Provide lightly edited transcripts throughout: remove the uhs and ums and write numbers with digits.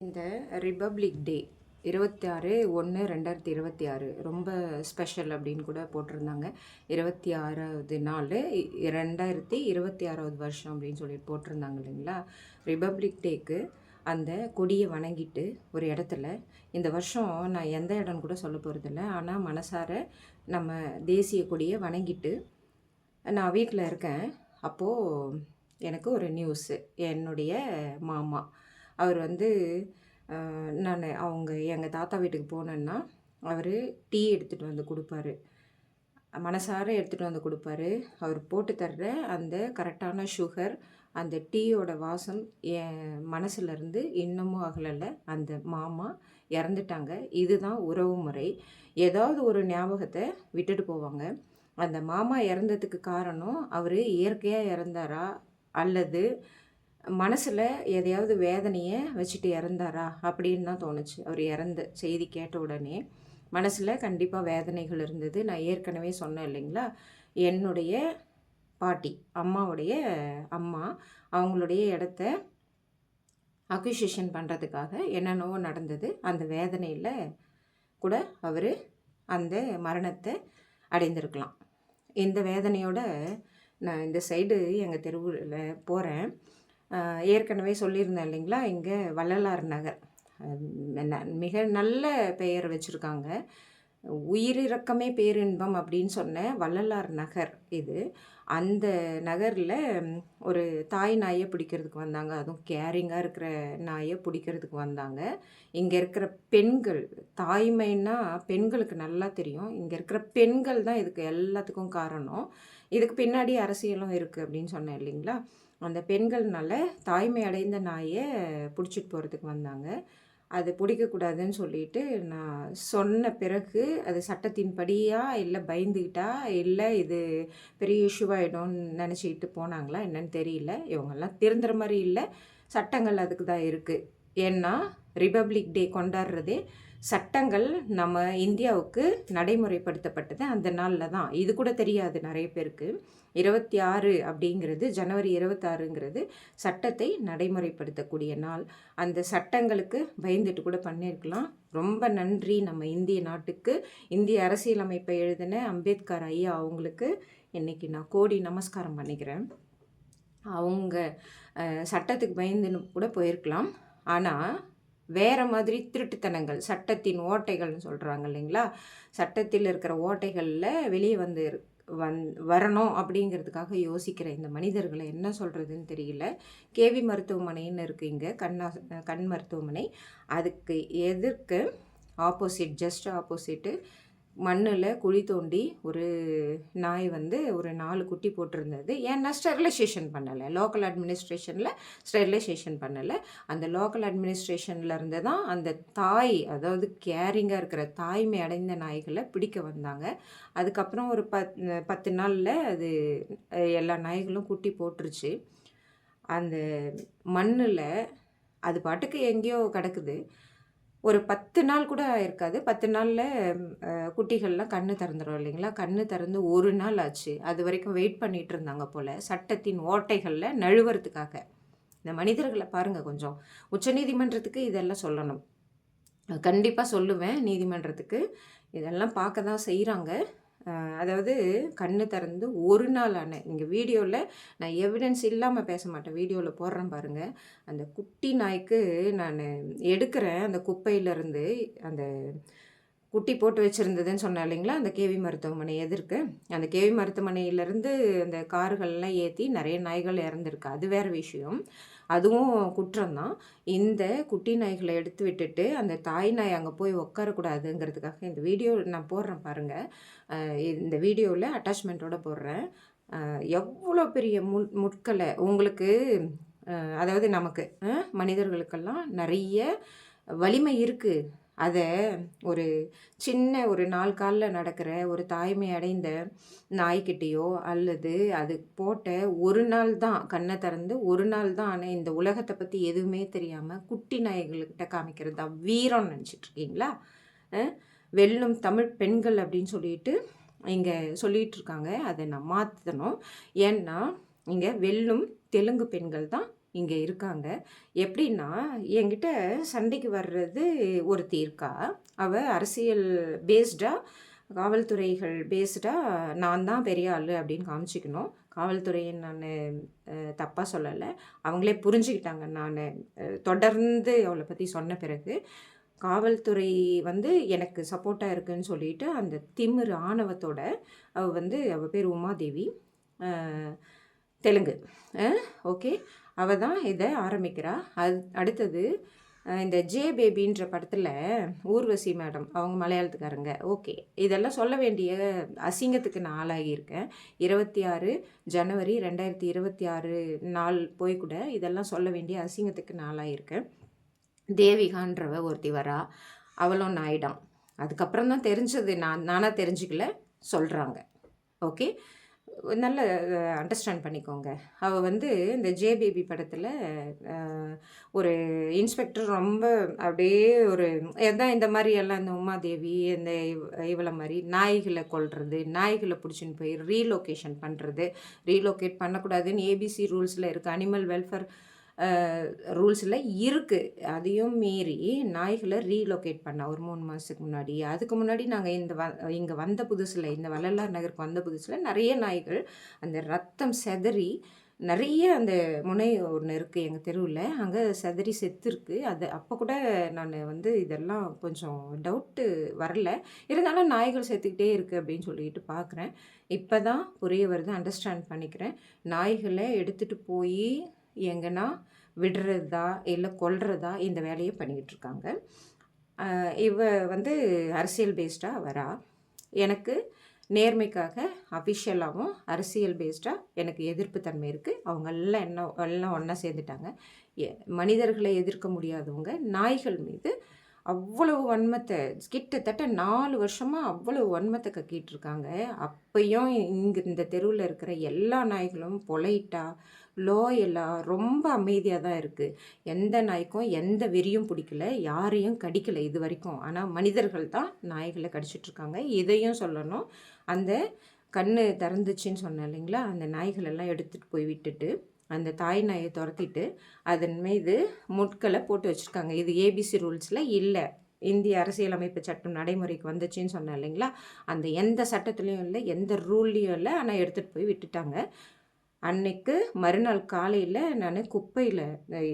இந்த ரிபப்ளிக் டே 26/1/2026 ரொம்ப ஸ்பெஷல் அப்படின்னு கூட போட்டிருந்தாங்க. 26வது நாள் 2026வது வருஷம் அப்படின்னு சொல்லிட்டு போட்டிருந்தாங்க இல்லைங்களா. ரிபப்ளிக் டேக்கு அந்த கொடியை வணங்கிட்டு ஒரு இடத்துல இந்த வருஷம் நான் எந்த இடம்னு கூட சொல்ல போகிறதில்ல, ஆனால் மனசார நம்ம தேசிய கொடியை வணங்கிட்டு நான் வீட்டில் இருக்கேன். அப்போது எனக்கு ஒரு நியூஸு. என்னுடைய மாமா அவர் வந்து நான் எங்கள் தாத்தா வீட்டுக்கு போனேன்னா அவர் டீ எடுத்துகிட்டு வந்து கொடுப்பாரு, மனசார எடுத்துகிட்டு வந்து கொடுப்பாரு. அவர் போட்டு தர்ற அந்த கரெக்டான சுகர், அந்த டீயோட வாசம் என் மனசுலேருந்து இன்னமும் அகலலை. அந்த மாமா இறந்துட்டாங்க. இதுதான் உறவு முறை. ஏதாவது ஒரு ஞாபகத்தை விட்டுட்டு போவாங்க. அந்த மாமா இறந்ததுக்கு காரணம் அவர் இயற்கையாக இறந்தாரா அல்லது மனசில் எதையாவது வேதனையை வச்சுட்டு இறந்தாரா அப்படின்னு தான் தோணுச்சு. அவர் இறந்த செய்தி கேட்ட உடனே மனசில் கண்டிப்பாக வேதனைகள் இருந்தது. நான் ஏற்கனவே சொன்னேன் இல்லைங்களா, என்னுடைய பாட்டி, அம்மாவுடைய அம்மா, அவங்களுடைய இடத்த அக்விசிஷன் பண்ணுறதுக்காக என்னென்னவோ நடந்தது. அந்த வேதனையில் கூட அவர் அந்த மரணத்தை அடைந்திருக்கலாம். இந்த வேதனையோட நான் இந்த சைடு எங்கள் தெருவில் போகிறேன். ஏற்கனவே சொல்லியிருந்தேன் இல்லைங்களா, இங்கே வள்ளலார் நகர் மிக நல்ல பெயர் வச்சுருக்காங்க. உயிரிறக்கமே பேரின்பம் அப்படின்னு சொன்ன வள்ளலார் நகர் இது. அந்த நகரில் ஒரு தாய் நாயை பிடிக்கிறதுக்கு வந்தாங்க. அதுவும் கேரிங்காக இருக்கிற நாயை பிடிக்கிறதுக்கு வந்தாங்க. இங்கே இருக்கிற பெண்கள், தாய்மைன்னா பெண்களுக்கு நல்லா தெரியும். இங்கே இருக்கிற பெண்கள் தான் இதுக்கு எல்லாத்துக்கும் காரணம். இதுக்கு பின்னாடி அரசியலும் இருக்குது அப்படின்னு சொன்னேன் இல்லைங்களா. அந்த பெண்கள்னால தாய்மை அடைந்த நாயை பிடிச்சிட்டு போகிறதுக்கு வந்தாங்க. அது பிடிக்கக்கூடாதுன்னு சொல்லிட்டு நான் சொன்ன பிறகு அது சட்டத்தின்படியா இல்லை பயந்துக்கிட்டா இல்லை இது பெரிய இஷ்யூவாகிடும்னு நினச்சிக்கிட்டு போனாங்களா என்னன்னு தெரியல. இவங்கெல்லாம் திருந்துற மாதிரி இல்லை. சட்டங்கள் அதுக்கு தான் இருக்குது. ஏன்னா ரிபப்ளிக் டே கொண்டாடுறதே சட்டங்கள் நம்ம இந்தியாவுக்கு நடைமுறைப்படுத்தப்பட்டது அந்த நாளில் தான். இது கூட தெரியாது நிறைய பேருக்கு. 26 அப்படிங்கிறது, ஜனவரி 26ங்கிறது சட்டத்தை நடைமுறைப்படுத்தக்கூடிய நாள். அந்த சட்டங்களுக்கு பயந்துட்டு கூட பண்ணியிருக்கலாம். ரொம்ப நன்றி நம்ம இந்திய நாட்டுக்கு. இந்திய அரசியலமைப்பை எழுதின அம்பேத்கர் ஐயா அவங்களுக்கு இன்றைக்கி நான் கோடி நமஸ்காரம் பண்ணிக்கிறேன். அவங்க சட்டத்துக்கு பயந்துன்னு கூட போயிருக்கலாம், ஆனால் வேறு மாதிரி திருட்டுத்தனங்கள், சட்டத்தின் ஓட்டைகள்னு சொல்கிறாங்க இல்லைங்களா, சட்டத்தில் இருக்கிற ஓட்டைகளில் வெளியே வரணும் அப்படிங்கிறதுக்காக யோசிக்கிற இந்த மனிதர்களை என்ன சொல்கிறதுன்னு தெரியல. கேவி மருத்துவமனைன்னு இருக்குது இங்கே, கண் மருத்துவமனை. அதுக்கு எதிர்க்கு ஆப்போசிட், ஜஸ்ட் ஆப்போசிட்டு மண்ணில் குழி தோண்டி ஒரு நாய் ஒரு 4 குட்டி போட்டிருந்தது. ஏன்னா ஸ்டெரிலைசேஷன் பண்ணலை, லோக்கல் அட்மினிஸ்ட்ரேஷனில் ஸ்டெரிலைசேஷன் பண்ணலை. அந்த லோக்கல் அட்மினிஸ்ட்ரேஷனில் இருந்து தான் அந்த தாய், அதாவது கேரிங்காக இருக்கிற தாய்மை அடைந்த நாய்களை பிடிக்க வந்தாங்க. அதுக்கப்புறம் ஒரு 10 நாளில் அது எல்லா நாய்களும் குட்டி போட்டுருச்சு. அந்த மண்ணில் அது பாட்டுக்கு எங்கேயோ கிடக்குது. ஒரு 10 நாள் கூட இருக்காது. 10 நாளில் குட்டிகள்லாம் கண்ணு திறந்துடும் இல்லைங்களா. கண்ணு திறந்து 1 நாள் ஆச்சு. அது வரைக்கும் வெயிட் பண்ணிகிட்டு இருந்தாங்க போல், சட்டத்தின் ஓட்டைகளில் நழுவுறதுக்காக. இந்த மனிதர்களை பாருங்கள் கொஞ்சம். உச்சநீதிமன்றத்துக்கு இதெல்லாம் சொல்லணும், கண்டிப்பாக சொல்லுவேன். நீதிமன்றத்துக்கு இதெல்லாம் பார்க்க தான் செய்கிறாங்க. அதாவது கண்ணு திறந்து 1 நாள் ஆன, இங்கே வீடியோவில் நான் எவிடன்ஸ் இல்லாமல் பேச மாட்டேன், வீடியோவில் போடுறேன் பாருங்கள். அந்த குட்டி நாய்க்கு நான் எடுக்கிறேன் அந்த குப்பையிலேருந்து, அந்த குட்டி போட்டு வச்சுருந்ததுன்னு சொன்னேன் இல்லைங்களா, அந்த கேவி மருத்துவமனை எதிர்க்கு. அந்த கேவி மருத்துவமனையிலேருந்து அந்த கார்கள்லாம் ஏற்றி நிறைய நாய்கள் இறந்துருக்கு, அது வேறு விஷயம். அதுவும் குற்றம்தான். இந்த குட்டி நாய்களை எடுத்து விட்டுட்டு அந்த தாய் நாய் அங்கே போய் உட்காரக்கூடாதுங்கிறதுக்காக இந்த வீடியோ நான் போடுறேன் பாருங்கள். இந்த வீடியோவில் அட்டாச்மெண்ட்டோடு போடுறேன். எவ்வளோ பெரிய முட்களை உங்களுக்கு, அதாவது நமக்கு மனிதர்களுக்கெல்லாம் நிறைய வலிமை இருக்குது. அதை ஒரு சின்ன ஒரு 4 காலில் நடக்கிற ஒரு தாய்மை அடைந்த நாய்க்கிட்டேயோ அல்லது அது போட்ட 1 நாள் தான், கண்ணை திறந்து 1 நாள் தான், ஆனால் இந்த உலகத்தை பற்றி எதுவுமே தெரியாமல் குட்டி நாய்கள்கிட்ட காமிக்கிறது தான் வீரம்னு நினச்சிட்ருக்கீங்களா? வெல்லும் தமிழ் பெண்கள் அப்படின்னு சொல்லிட்டு இங்கே சொல்லிகிட்ருக்காங்க. அதை நான் மாற்றணும். ஏன்னா இங்கே வெல்லும் தெலுங்கு பெண்கள் தான் இங்கே இருக்காங்க. எப்படின்னா, என்கிட்ட சண்டைக்கு வர்றது ஒருத்தி இருக்கா. அவள் அரசியல் பேஸ்டாக, காவல்துறைகள் பேஸ்டாக நான் தான் பெரிய ஆள் அப்படின்னு காமிச்சிக்கணும். காவல்துறையை நான் தப்பாக சொல்லலை, அவங்களே புரிஞ்சுக்கிட்டாங்க. நான் தொடர்ந்து அவளை பற்றி சொன்ன பிறகு காவல்துறை எனக்கு சப்போர்ட்டாக இருக்குதுன்னு சொல்லிட்டு அந்த திமிரு ஆணவத்தோட அவள் பேர் உமாதேவி, தெலுங்கு. ஓகே, அவள் தான் இதை ஆரம்பிக்கிறா. அடுத்தது இந்த ஜே பேபின்ற படத்தில் ஊர்வசி மேடம், அவங்க மலையாளத்துக்காரங்க. ஓகே, இதெல்லாம் சொல்ல வேண்டிய அசிங்கத்துக்கு நான் ஆளாகியிருக்கேன். 26 ஜனவரி 2026 நாள் போய் கூட இதெல்லாம் சொல்ல வேண்டிய அசிங்கத்துக்கு நான் ஆளாகியிருக்கேன். தேவிகான்றவ ஒருத்தி வரா, அவளும் நாயிடான். அதுக்கப்புறம் தான் தெரிஞ்சது, நானாக தெரிஞ்சுக்கல, சொல்கிறாங்க. ஓகே, நல்ல அண்டர்ஸ்டாண்ட் பண்ணிக்கோங்க. அவள் இந்த ஜே பேபி படத்தில் ஒரு இன்ஸ்பெக்டர் ரொம்ப அப்படியே ஒரு எதான் இந்த மாதிரி எல்லாம் இந்த உமாதேவி இந்த இவளை மாதிரி நாய்களை கொல்றது, நாய்களை பிடிச்சின்னு போய் ரீலொகேஷன் பண்ணுறது. ரீலொகேட் பண்ணக்கூடாதுன்னு ஏபிசி ரூல்ஸில் இருக்குது, அனிமல் வெல்ஃபேர் ரூல்ஸில் இருக்குது. அதையும் மீறி நாய்களை ரீலொகேட் பண்ண ஒரு 3 மாதத்துக்கு முன்னாடி. அதுக்கு முன்னாடி நாங்கள் இங்கே வந்த புதுசில், இந்த வள்ளலார் நகருக்கு வந்த புதுசில் நிறைய நாய்கள் அந்த ரத்தம் செதறி நிறைய அந்த முனை ஒன்று இருக்குது எங்கள் தெருவில், அங்கே செதறி செத்துருக்கு. அப்போ கூட நான் இதெல்லாம் கொஞ்சம் டவுட்டு வரல. இருந்தாலும் நாய்கள் செத்துக்கிட்டே இருக்குது அப்படின்னு சொல்லிட்டு பார்க்குறேன். இப்போ தான் புரிய வருது, அண்டர்ஸ்டாண்ட் பண்ணிக்கிறேன். நாய்களை எடுத்துகிட்டு போய் எங்கன்னா விடுறதா இல்லை கொல்றதா இந்த வேலையை பண்ணிக்கிட்டு இருக்காங்க. இவ அரசியல் பேஸ்டாக வரா. எனக்கு நேர்மைக்காக அஃபிஷியலாகவும் அரசியல் பேஸ்டாக எனக்கு எதிர்ப்பு தன்மை இருக்குது. அவங்க எல்லாம் ஒன்றா சேர்ந்துட்டாங்க. மனிதர்களை எதிர்க்க முடியாதவங்க நாய்கள் மீது அவ்வளவு வன்மத்தை, கிட்டத்தட்ட 4 வருஷமாக அவ்வளவு வன்மத்தை கக்கிட்டு இருக்காங்க. அப்பையும் இங்கே இந்த தெருவில் இருக்கிற எல்லா நாய்களும் பொலைட்டாக, லோயலாக, ரொம்ப அமைதியாக தான் இருக்குது. எந்த நாய்க்கும் எந்த வெறியும் பிடிக்கல, யாரையும் கடிக்கலை இது வரைக்கும். ஆனால் மனிதர்கள் தான் நாய்களை கடிச்சிட்ருக்காங்க. இதையும் சொல்லணும். அந்த கண்ணு திறந்துச்சின்னு சொன்னேன் இல்லைங்களா, அந்த நாய்களெல்லாம் எடுத்துகிட்டு போய் விட்டுட்டு அந்த தாய் நாயை துரத்திட்டு அதன் மீது முட்களை போட்டு வச்சுருக்காங்க. இது ஏபிசி ரூல்ஸில் இல்லை, இந்திய அரசியலமைப்பு சட்டம் நடைமுறைக்கு வந்துச்சுன்னு சொன்னேன் இல்லைங்களா, அந்த எந்த சட்டத்துலேயும் இல்லை, எந்த ரூல்லையும் இல்லை. ஆனால் எடுத்துகிட்டு போய் விட்டுட்டாங்க. அன்னைக்கு மறுநாள் காலையில் நான் குப்பையில்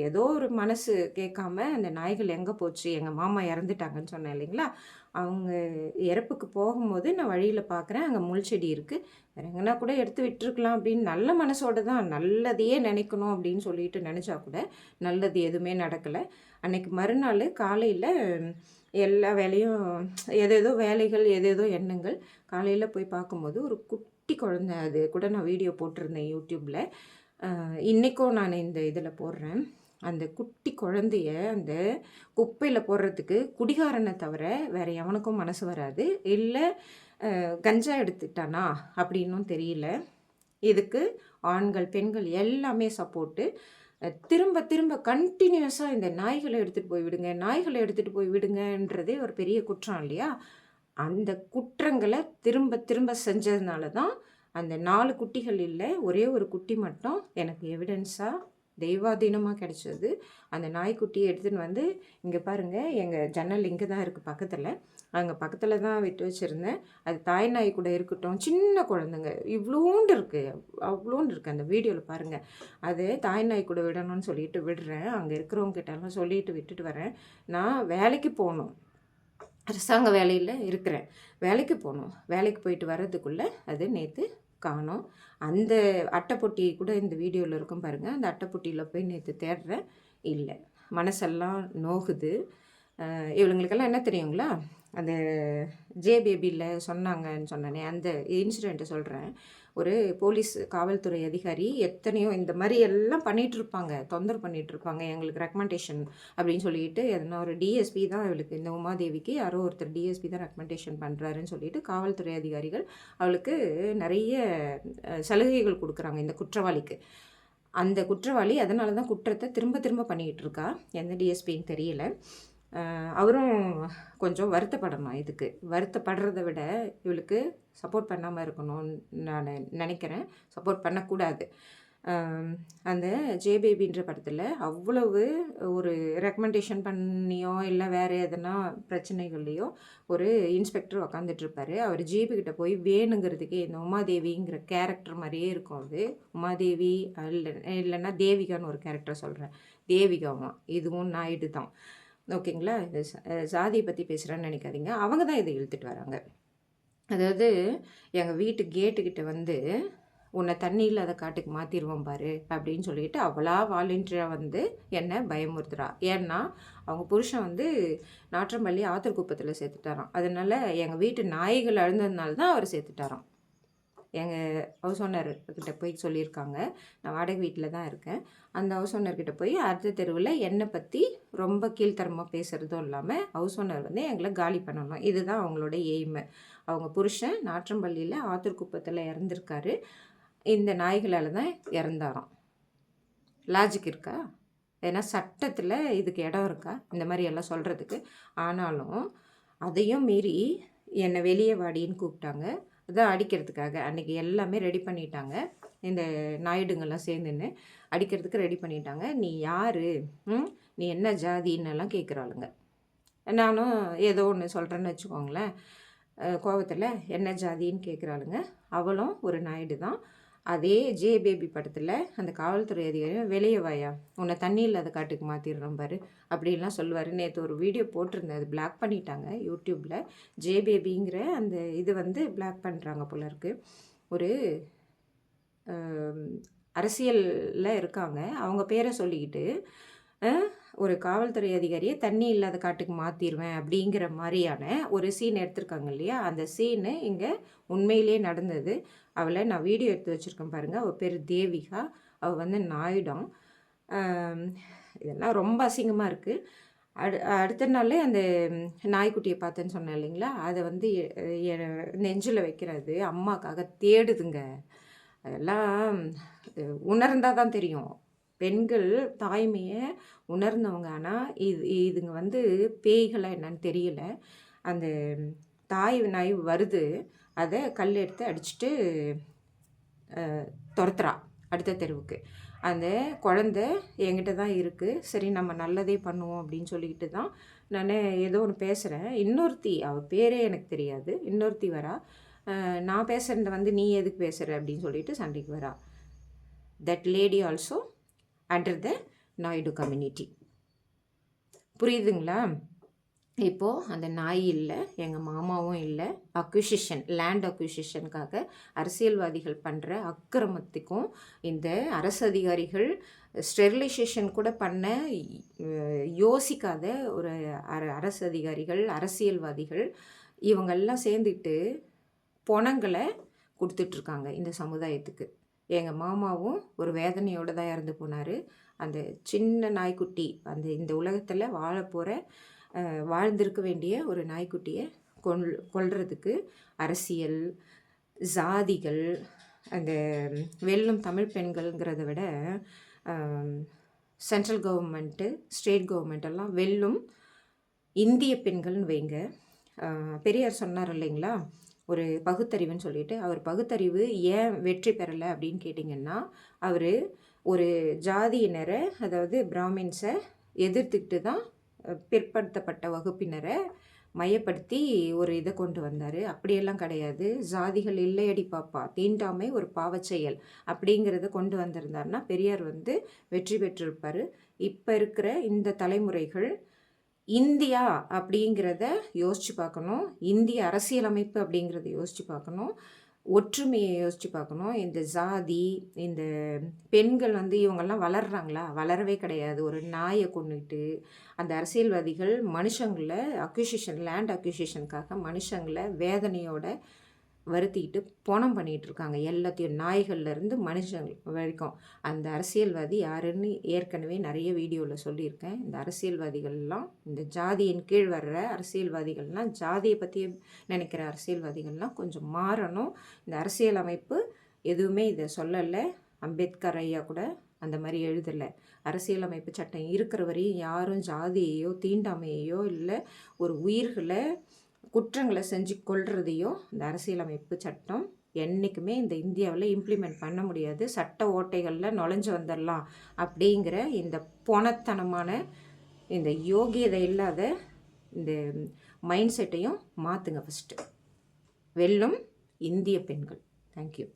ஏதோ ஒரு மனசு கேட்காம அந்த நாய்கள் எங்கே போச்சு, எங்கள் மாமா இறந்துட்டாங்கன்னு சொன்னேன் இல்லைங்களா, அவங்க இறப்புக்கு போகும்போது நான் வழியில் பார்க்குறேன், அங்கே முள் செடி இருக்குது. வேறு எங்கன்னா கூட எடுத்து விட்டுருக்கலாம் அப்படின்னு நல்ல மனசோடு தான், நல்லதையே நினைக்கணும் அப்படின்னு சொல்லிட்டு நினச்சா கூட நல்லது எதுவுமே நடக்கலை. அன்னைக்கு மறுநாள் காலையில் எல்லா வேலையும் ஏதேதோ வேலைகள், ஏதேதோ எண்ணங்கள். காலையில் போய் பார்க்கும்போது ஒரு குட்டி குழந்தை, அது கூட நான் வீடியோ போட்டிருந்தேன் யூடியூப்பில். இன்றைக்கும் நான் இந்த இதில் போடுறேன். அந்த குட்டி குழந்தைய அந்த குப்பையில் போடுறதுக்கு குடிகாரனை தவிர வேறு எவனுக்கும் மனசு வராது. இல்லை கஞ்சா எடுத்துட்டானா அப்படின்னும் தெரியல. இதுக்கு ஆண்கள் பெண்கள் எல்லாமே சப்போர்ட்டு. திரும்ப திரும்ப கண்டினியூஸாக இந்த நாய்களை எடுத்துகிட்டு போய் விடுங்க, நாய்களை எடுத்துகிட்டு போய் விடுங்கன்றதே ஒரு பெரிய குற்றம் இல்லையா. அந்த குற்றங்களை திரும்ப திரும்ப செஞ்சதுனால தான் அந்த 4 குட்டிகள் இல்லை, ஒரே ஒரு குட்டி மட்டும் எனக்கு எவிடன்ஸாக தெய்வாதீனமாக கிடச்சது. அந்த நாய்க்குட்டியை எடுத்துன்னு இங்கே பாருங்கள், எங்கள் ஜன்னல் இங்கே தான் இருக்குது பக்கத்தில், அங்கே பக்கத்தில் தான் விட்டு வச்சுருந்தேன். அது தாய் நாய் கூட இருக்கட்டும், சின்ன குழந்தைங்க இவ்வளோண்டு இருக்குது, அவ்வளோண்டு இருக்குது. அந்த வீடியோவில் பாருங்கள். அது தாய் நாய் கூட விடணும்னு சொல்லிட்டு விடுறேன். அங்கே இருக்கிறவங்க கிட்டலாம் சொல்லிட்டு விட்டுட்டு வரேன். நான் வேலைக்கு போகணும், அரசாங்க வேலையில் இருக்கிறேன், வேலைக்கு போகணும். வேலைக்கு போயிட்டு வர்றதுக்குள்ளே அது நேற்று காணோம். அந்த அட்டைப்பொட்டி கூட இந்த வீடியோவில் இருக்கும் பாருங்கள். அந்த அட்டைப்பொட்டியில் போய் நேற்று தேடுறேன், இல்லை. மனசெல்லாம் நோகுது. இவங்களுக்கெல்லாம் என்ன தெரியுங்களா, அந்த ஜே பேபியில் சொன்னாங்கன்னு சொன்னேனே அந்த இன்சிடெண்ட்டை சொல்கிறேன். ஒரு போலீஸ் காவல்துறை அதிகாரி எத்தனையோ இந்த மாதிரி எல்லாம் பண்ணிகிட்ருப்பாங்க, தொந்தரவு பண்ணிகிட்ருப்பாங்க, எங்களுக்கு ரெக்கமெண்டேஷன் அப்படின்னு சொல்லிட்டு. எதனா ஒரு டிஎஸ்பி தான் அவளுக்கு, இந்த உமாதேவிக்கு யாரோ ஒருத்தர் டிஎஸ்பி தான் ரெக்கமெண்டேஷன் பண்ணுறாருன்னு சொல்லிட்டு காவல்துறை அதிகாரிகள் அவளுக்கு நிறைய சலுகைகள் கொடுக்குறாங்க இந்த குற்றவாளிக்கு. அந்த குற்றவாளி அதனால தான் குற்றத்தை திரும்ப திரும்ப பண்ணிக்கிட்டு இருக்கா. எந்த டிஎஸ்பின்னு தெரியல. அவரும் கொஞ்சம் வருத்தப்படணும். இதுக்கு வருத்தப்படுறத விட இவளுக்கு சப்போர்ட் பண்ணாமல் இருக்கணும்னு நான் நினைக்கிறேன். சப்போர்ட் பண்ணக்கூடாது. அந்த ஜேபேபின்ற படத்தில் அவ்வளவு ஒரு ரெக்கமெண்டேஷன் பண்ணியோ இல்லை வேறு எதனா பிரச்சனைகள்லையோ ஒரு இன்ஸ்பெக்டர் உக்காந்துட்ருப்பார். அவர் ஜிபி கிட்ட போய் வேணுங்கிறதுக்கே இந்த உமாதேவிங்கிற கேரக்டர் மாதிரியே இருக்கும். அது உமாதேவி இல்லைன்னா தேவிகான்னு ஒரு கேரக்டர் சொல்கிறேன், தேவிகாவும் இதுவும் நாயுடு தான். ஓகேங்களா? இது ஜாதியை பற்றி பேசுகிறேன்னு நினைக்காதீங்க. அவங்க தான் இதை இழுத்துட்டு வராங்க. அதாவது எங்கள் வீட்டு கேட்டுக்கிட்ட வந்து உன்னை தண்ணி இல்லாத காட்டுக்கு மாற்றிடுவோம் பாரு அப்படின்னு சொல்லிட்டு அவளா வாலண்டியராக வந்து என்னை பயமுறுத்துறா. ஏன்னா அவங்க புருஷன் வந்து நாற்றம்பள்ளி ஆத்தூர்குப்பத்தில் சேர்த்துட்டாராம். அதனால் எங்கள் வீட்டு நாய்கள் அழுந்ததுனால தான் அவர் சேர்த்துட்டாராம். எங்கள் ஹவுஸ் ஓனர்கிட்ட போய் சொல்லியிருக்காங்க. நான் வாடகை வீட்டில் தான் இருக்கேன். அந்த ஹவுஸ் ஓனர்கிட்ட போய் அடுத்த தெருவில் என்னை பற்றி ரொம்ப கீழ்த்தரமாக பேசுகிறதும் இல்லாமல் ஹவுஸ் ஓனர் வந்து எங்களை காலி பண்ணணும். இதுதான் அவங்களோட எய்மு. அவங்க புருஷன் நாற்றம்பள்ளியில் ஆத்தூர்குப்பத்தில் இறந்துருக்காரு. இந்த நாய்களால் தான் இறந்தாராம். லாஜிக் இருக்கா? ஏன்னா சட்டத்தில் இதுக்கு இடம் இருக்கா இந்த மாதிரி எல்லாம் சொல்கிறதுக்கு? ஆனாலும் அதையும் மீறி என்னை வெளியே வாடின்னு கூப்பிட்டாங்க. அதான் அடிக்கிறதுக்காக அன்றைக்கி எல்லாமே ரெடி பண்ணிட்டாங்க. இந்த நாயுடுங்கெல்லாம் சேர்ந்துன்னு அடிக்கிறதுக்கு ரெடி பண்ணிட்டாங்க. நீ யார், நீ என்ன ஜாதின்னெல்லாம் கேட்குறாளுங்க. நானும் ஏதோ ஒன்று சொல்கிறேன்னு வச்சுக்கோங்களேன். கோவத்தில் என்ன ஜாதின்னு கேட்குறாளுங்க. அவளும் ஒரு நாயுடு தான். அதே ஜேபேபி படத்தில் அந்த காவல்துறை அதிகாரி வெளியே வாயா உன்னை தண்ணி இல்லாத காட்டுக்கு மாற்றிடுறோம் பாரு அப்படின்லாம் சொல்லுவார். நேற்று ஒரு வீடியோ போட்டிருந்தேன், அது பிளாக் பண்ணிட்டாங்க யூடியூப்பில். ஜேபேபிங்கிற அந்த இது வந்து பிளாக் பண்ணுறாங்க போல இருக்குது. ஒரு அரசியலில் இருக்காங்க, அவங்க பேரை சொல்லிக்கிட்டு ஒரு காவல்துறை அதிகாரியை தண்ணி இல்லாத காட்டுக்கு மாற்றிடுவேன் அப்படிங்கிற மாதிரியான ஒரு சீன் எடுத்திருக்காங்க இல்லையா? அந்த சீனு இங்கே உண்மையிலே நடந்தது. அவளை நான் வீடியோ எடுத்து வச்சுருக்கேன் பாருங்கள். அவள் பேர் தேவிகா. அவள் வந்து நாயுடம். இதெல்லாம் ரொம்ப அசிங்கமாக இருக்குது. அடுத்த நாளே அந்த நாய்க்குட்டியை பார்த்தேன்னு சொன்னேன் இல்லைங்களா? அதை வந்து நெஞ்சில் வைக்கிறது அம்மாக்காக தேடுதுங்க. அதெல்லாம் உணர்ந்தால் தான் தெரியும். பெண்கள் தாய்மையை உணர்ந்தவங்க. ஆனால் இதுங்க வந்து பேய்களா என்னன்னு தெரியல. அந்த தாய் நாய் வருது, அதை கல் எடுத்து அடிச்சுட்டு துரத்துறா அடுத்த தெருவுக்கு. அந்த குழந்த என்கிட்ட தான் இருக்குது, சரி நம்ம நல்லதே பண்ணுவோம் அப்படின்னு சொல்லிக்கிட்டு தான் நான் ஏதோ ஒன்று பேசுகிறேன். இன்னொருத்தி, அவள் பேரே எனக்கு தெரியாது, இன்னொருத்தி வரா. நான் பேசுகிறத வந்து நீ எதுக்கு பேசுகிற அப்படின்னு சொல்லிட்டு சண்டைக்கு வரா. That lady also under the Naidu community. புரியுதுங்களா? இப்போது அந்த நாய் இல்லை, எங்கள் மாமாவும் இல்லை. அக்விசிஷன், லேண்ட் அக்விசிஷனுக்காக அரசியல்வாதிகள் பண்ணுற அக்கிரமத்துக்கும் இந்த அரசு அதிகாரிகள் ஸ்டெரிலைசேஷன் கூட பண்ண யோசிக்காத ஒரு அரசு அதிகாரிகள், அரசியல்வாதிகள் இவங்கெல்லாம் சேர்ந்துட்டு பணங்களை கொடுத்துட்ருக்காங்க இந்த சமுதாயத்துக்கு. எங்கள் மாமாவும் ஒரு வேதனையோடு தான் இறந்து போனார். அந்த சின்ன நாய்க்குட்டி, அந்த இந்த உலகத்தில் வாழ்ந்திருக்க வேண்டிய ஒரு நாய்க்குட்டியை கொல்றதுக்கு அரசியல், ஜாதிகள், அந்த வெல்லும் தமிழ் பெண்கள்ங்கிறத விட சென்ட்ரல் கவர்மெண்ட்டு, ஸ்டேட் கவர்மெண்டெல்லாம் வெல்லும் இந்திய பெண்கள்னு வைங்க. பெரியார் சொன்னார் இல்லைங்களா, ஒரு பகுத்தறிவுன்னு சொல்லிட்டு. அவர் பகுத்தறிவு ஏன் வெற்றி பெறலை அப்படின்னு கேட்டிங்கன்னா, அவர் ஒரு ஜாதியினரை, அதாவது பிராமின்ஸை எதிர்த்துக்கிட்டு தான் பிற்படுத்தப்பட்ட வகுப்பினரை மையப்படுத்தி ஒரு இதை கொண்டு வந்தார். அப்படியெல்லாம் கிடையாது. ஜாதிகள் இல்லையடி பாப்பா, தீண்டாமை ஒரு பாவச்செயல் அப்படிங்கிறத கொண்டு வந்திருந்தாருன்னா பெரியார் வந்து வெற்றி பெற்றிருப்பார். இப்போ இருக்கிற இந்த தலைமுறைகள் இந்தியா அப்படிங்கிறத யோசித்து பார்க்கணும். இந்திய அரசியலமைப்பு அப்படிங்கிறத யோசித்து பார்க்கணும். ஒற்றுமையை யோசித்து பார்க்கணும். இந்த ஜாதி, இந்த பெண்கள் வந்து இவங்கெல்லாம் வளர்கிறாங்களா? வளரவே கிடையாது. ஒரு நாயை கொண்டுட்டு அந்த அரசியல்வாதிகள் மனுஷங்களை அக்விசிஷன், லேண்ட் அக்விசிஷனுக்காக மனுஷங்களை வேதனையோட வருத்திக்கிட்டு பணம் பண்ணிகிட்ருக்காங்க. எல்லாத்தையும் நாய்கள்லேருந்து மனுஷங்கள் வரைக்கும். அந்த அரசியல்வாதி யாருன்னு ஏற்கனவே நிறைய வீடியோவில் சொல்லியிருக்கேன். இந்த அரசியல்வாதிகள்லாம், இந்த ஜாதியின் கீழ் வர்ற அரசியல்வாதிகள்லாம், ஜாதியை பற்றி நினைக்கிற அரசியல்வாதிகள்லாம் கொஞ்சம் மாறணும். இந்த அரசியல் அமைப்பு எதுவுமே இதை சொல்லலை. அம்பேத்கர் ஐயா கூட அந்த மாதிரி எழுதலை. அரசியலமைப்பு சட்டம் இருக்கிற வரையும் யாரும் ஜாதியையோ தீண்டாமையோ இல்லை ஒரு உயிர்களை குற்றங்களை செஞ்சு கொள்றதையும் இந்த அரசியலமைப்பு சட்டம் என்றைக்குமே இந்த இந்தியாவில் இம்ப்ளிமெண்ட் பண்ண முடியாது. சட்ட ஓட்டைகளில் நுழைஞ்சு வந்துடலாம் அப்படிங்கிற இந்த போனத்தனமான இந்த யோகியதை இல்லாத இந்த மைண்ட் செட்டையும் மாற்றுங்க. ஃபஸ்ட்டு வெல்லும் இந்திய பெண்கள். தேங்க்யூ.